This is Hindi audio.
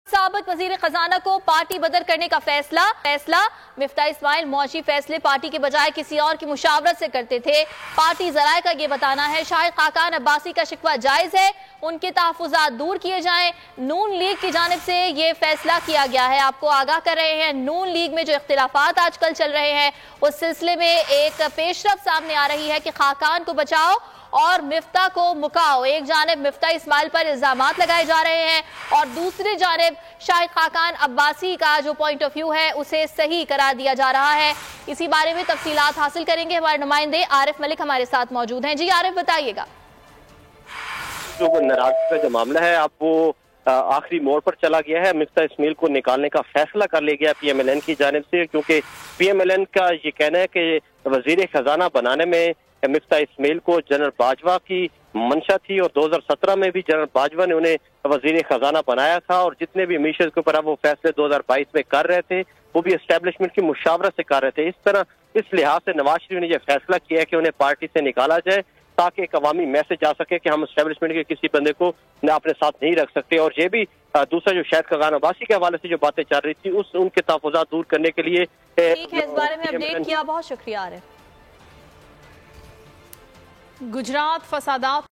साबिक वजीर खजाना को पार्टी बदर करने का फैसला मिफ्ता इस्माइल मौजी फैसले पार्टी के बजाय किसी और की मुशावरत से करते थे। पार्टी जराए का ये बताना है शाहिद खाकान अब्बासी का शिकवा जायज है, उनके तहफुजात दूर किए जाएं। नून लीग की जानिब से ये फैसला किया गया है। आपको आगाह कर रहे हैं, नून लीग में जो इख्तिलाफात आजकल चल रहे हैं उस सिलसिले में एक पेशरफ सामने आ रही है कि खाकान को बचाओ और मिफ्ता को मुकाओ। एक जानिब मिफ्ता इस्माइल पर इल्जामात लगाए जा रहे हैं और दूसरी जानिब शाहिद खाकान अब्बासी का जो पॉइंट ऑफ व्यू है उसे सही करार दिया जा रहा है। इसी बारे में तफसीलात हासिल करेंगे, हमारे नुमाइंदे आरिफ मलिक हमारे साथ मौजूद हैं। जी आरिफ, बताइएगा। जो नाराजगी का जो मामला है अब वो आखिरी मोड़ पर चला गया है। मिफ्ता इस्माइल को निकालने का फैसला कर लिया गया PMLN की जानिब से, क्योंकि PMLN का ये कहना है कि वजीर खजाना बनाने में मिफ्ता इस्माइल को जनरल बाजवा की मंशा थी और 2017 में भी जनरल बाजवा ने उन्हें वजीर खजाना बनाया था और जितने भी मिशन के ऊपर वो फैसले 2022 में कर रहे थे वो भी एस्टेब्लिशमेंट की मुशावरत से कर रहे थे। इस तरह इस लिहाज से नवाज शरीफ ने यह फैसला किया है कि उन्हें पार्टी से निकाला जाए ताकि एक अवामी मैसेज आ सके कि हम एस्टेब्लिशमेंट के किसी बंदे को अपने साथ नहीं रख सकते। और ये भी दूसरा जो शाहिद खाकान अब्बासी के हवाले से जो बातें चल रही थी उनके तहफुजात दूर करने के लिए ठीक है, इस बारे में अपडेट किया, बहुत शुक्रिया। गुजरात फसादात